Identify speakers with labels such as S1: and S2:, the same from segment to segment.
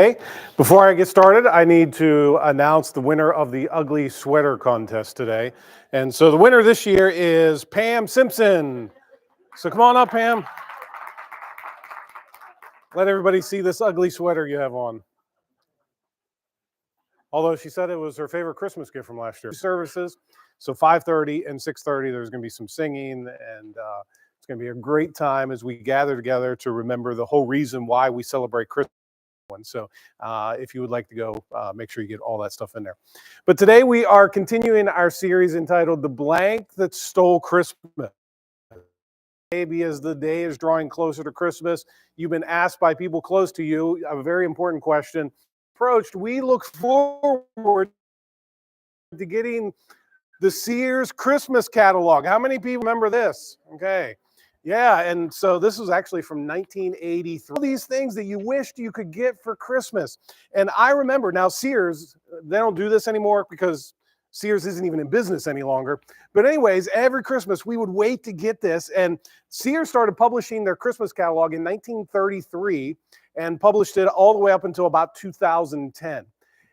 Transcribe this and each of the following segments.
S1: Hey, before I get started, I need to announce the winner of the Ugly Sweater Contest today. And so the winner this year is Pam Simpson. So come on up, Pam. Let everybody see this ugly sweater you have on. Although she said it was her favorite Christmas gift from last year. Services, so 5:30 and 6:30, there's going to be some singing, and it's going to be a great time as we gather together to remember the whole reason why we celebrate Christmas. So if you would like to go, make sure you get all that stuff in there. But today we are continuing our series entitled The Blank That Stole Christmas. Maybe as the day is drawing closer to Christmas, you've been asked by people close to you a very important question. Approached, we look forward to getting the Sears Christmas catalog. How many people remember this? Okay. Yeah, and so this was actually from 1983. These things that you wished you could get for Christmas. And I remember, now Sears, they don't do this anymore because Sears isn't even in business any longer. But anyways, every Christmas we would wait to get this. And Sears started publishing their Christmas catalog in 1933 and published it all the way up until about 2010.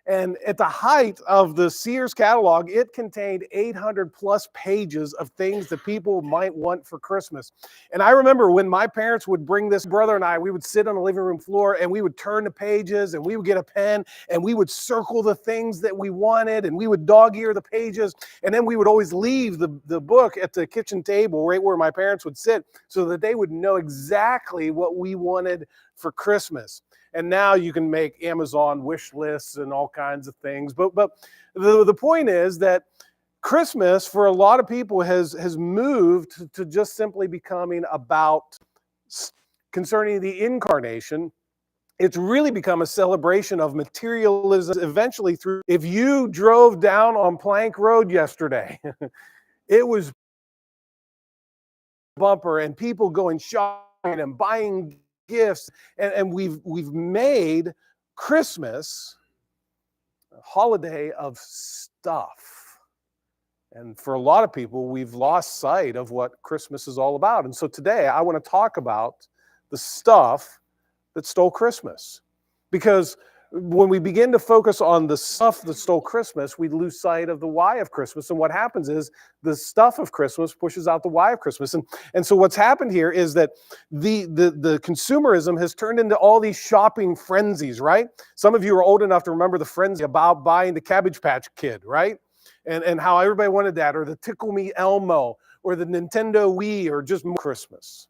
S1: And at the height of the Sears catalog, it contained 800 plus pages of things that people might want for Christmas. And I remember when my parents would bring this, brother and I, we would sit on the living room floor and we would turn the pages and we would get a pen and we would circle the things that we wanted and we would dog-ear the pages. And then we would always leave the book at the kitchen table right where my parents would sit so that they would know exactly what we wanted for Christmas. And now you can make Amazon wish lists and all kinds of things. But the point is that Christmas for a lot of people has moved to just simply becoming about concerning the incarnation. It's really become a celebration of materialism eventually through. If you drove down on Plank Road yesterday, it was bumper and people going shopping and buying gifts, and we've made Christmas a holiday of stuff. And for a lot of people, we've lost sight of what Christmas is all about. And so today I want to talk about the stuff that stole Christmas. Because when we begin to focus on the stuff that stole Christmas, we lose sight of the why of Christmas. And what happens is the stuff of Christmas pushes out the why of Christmas. And so what's happened here is that the consumerism has turned into all these shopping frenzies, right? Some of you are old enough to remember the frenzy about buying the Cabbage Patch Kid, right? And how everybody wanted that, or the Tickle Me Elmo, or the Nintendo Wii, or just more Christmas.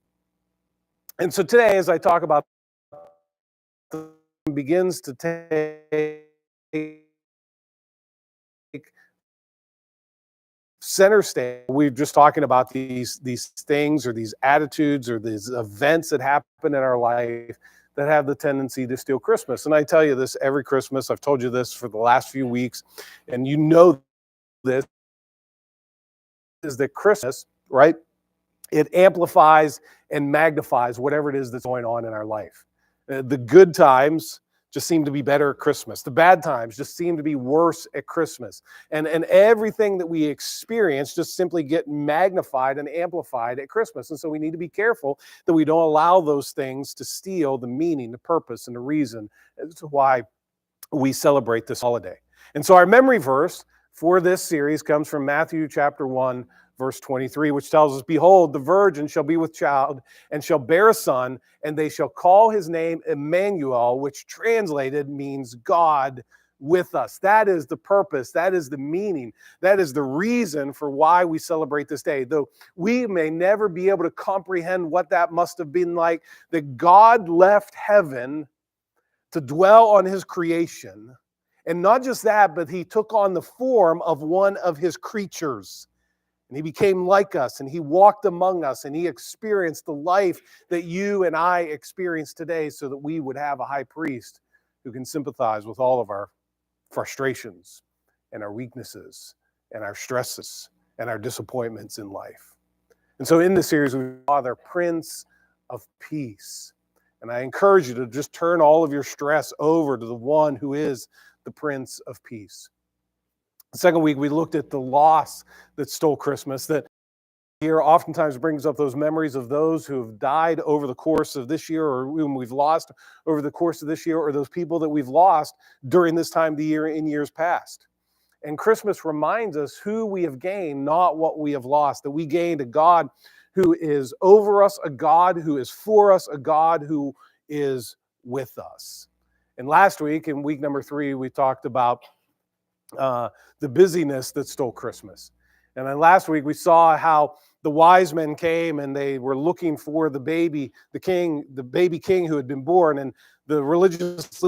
S1: And so today, as I talk about begins to take center stage. We're just talking about these things or these attitudes or these events that happen in our life that have the tendency to steal Christmas. And I tell you this every Christmas. I've told you this for the last few weeks, and you know this is that Christmas, right? It amplifies and magnifies whatever it is that's going on in our life. The good times just seem to be better at Christmas. The bad times just seem to be worse at Christmas. And everything that we experience just simply get magnified and amplified at Christmas. And so we need to be careful that we don't allow those things to steal the meaning, the purpose, and the reason as to why we celebrate this holiday. And so our memory verse for this series comes from Matthew chapter 1, verse 23, which tells us, "Behold, the virgin shall be with child and shall bear a son, and they shall call his name Emmanuel," which translated means God with us. That is the purpose. That is the meaning. That is the reason for why we celebrate this day. Though we may never be able to comprehend what that must have been like, that God left heaven to dwell on his creation. And not just that, but he took on the form of one of his creatures. And he became like us, and he walked among us, and he experienced the life that you and I experience today so that we would have a high priest who can sympathize with all of our frustrations and our weaknesses and our stresses and our disappointments in life. And so in this series, we saw the Prince of Peace. And I encourage you to just turn all of your stress over to the one who is the Prince of Peace. The second week, we looked at the loss that stole Christmas, that Year oftentimes brings up those memories of those who have died over the course of this year, or whom we've lost over the course of this year, or those people that we've lost during this time of the year in years past. And Christmas reminds us who we have gained, not what we have lost, that we gained a God who is over us, a God who is for us, a God who is with us. And last week, in week number 3, we talked about the busyness that stole Christmas. And then last week, we saw how the wise men came and they were looking for the baby, the baby king who had been born. And the religious,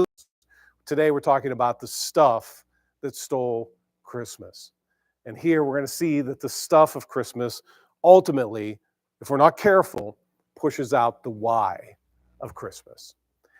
S1: today we're talking about the stuff that stole Christmas. And here we're going to see that the stuff of Christmas ultimately, if we're not careful, pushes out the why of Christmas.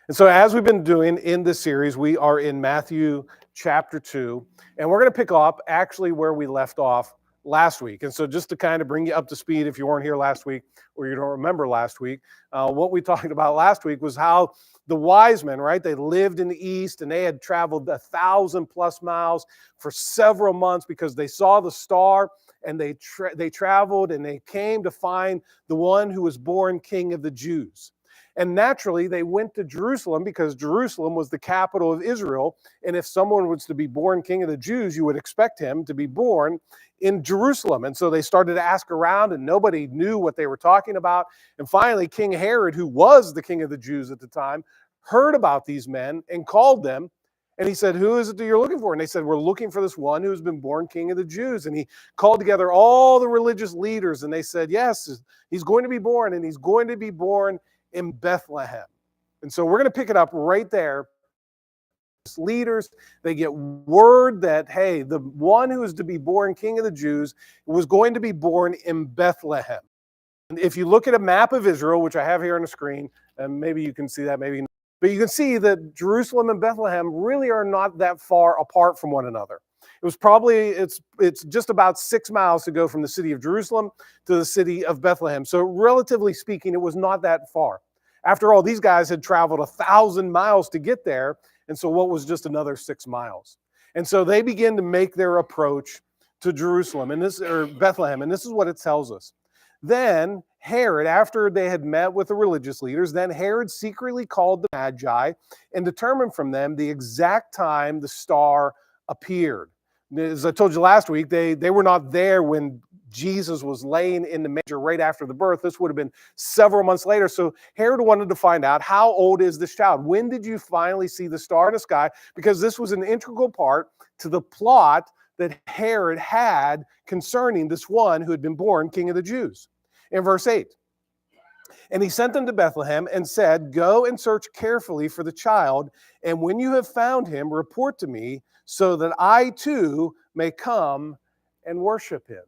S1: And so as we've been doing in this series, we are in Matthew chapter 2, and we're going to pick up actually where we left off last week. And so just to kind of bring you up to speed, if you weren't here last week or you don't remember last week, what we talked about last week was how the wise men, right, they lived in the east and they had traveled 1,000+ miles for several months because they saw the star, and they traveled and they came to find the one who was born King of the Jews. And naturally, they went to Jerusalem because Jerusalem was the capital of Israel. And if someone was to be born King of the Jews, you would expect him to be born in Jerusalem. And so they started to ask around, and nobody knew what they were talking about. And finally, King Herod, who was the king of the Jews at the time, heard about these men and called them. And he said, "Who is it that you're looking for?" And they said, "We're looking for this one who's been born King of the Jews." And he called together all the religious leaders, and they said, "Yes, he's going to be born, and he's going to be born in Bethlehem." And so we're going to pick it up right there. Leaders, they get word that, hey, the one who is to be born King of the Jews was going to be born in Bethlehem. And if you look at a map of Israel, which I have here on the screen, and maybe you can see that, maybe not, but you can see that Jerusalem and Bethlehem really are not that far apart from one another. It was probably, it's just about 6 miles to go from the city of Jerusalem to the city of Bethlehem. So relatively speaking, it was not that far. After all, these guys had traveled 1,000 miles to get there. And so what was just another 6 miles? And so they begin to make their approach to Jerusalem, or Bethlehem. And this is what it tells us. Then Herod, after they had met with the religious leaders, then Herod secretly called the Magi and determined from them the exact time the star appeared. As I told you last week, they were not there when Jesus was laying in the manger right after the birth. This would have been several months later. So Herod wanted to find out, how old is this child? When did you finally see the star in the sky? Because this was an integral part to the plot that Herod had concerning this one who had been born King of the Jews. In verse 8, "And he sent them to Bethlehem and said, 'Go and search carefully for the child, and when you have found him, report to me, so that I too may come and worship him.'"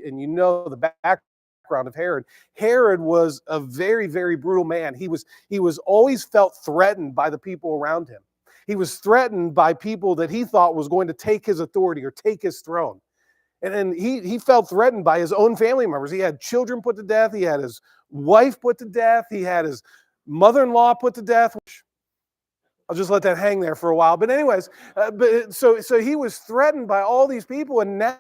S1: And you know the background of Herod. Herod was a very, very brutal man. He was always felt threatened by the people around him. He was threatened by people that he thought was going to take his authority or take his throne. And he felt threatened by his own family members. He had children put to death. He had his wife put to death. He had his mother-in-law put to death. I'll just let that hang there for a while. But anyways, so he was threatened by all these people, and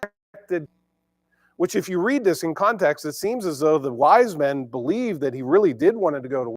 S1: which if you read this in context, it seems as though the wise men believed that he really did want to go to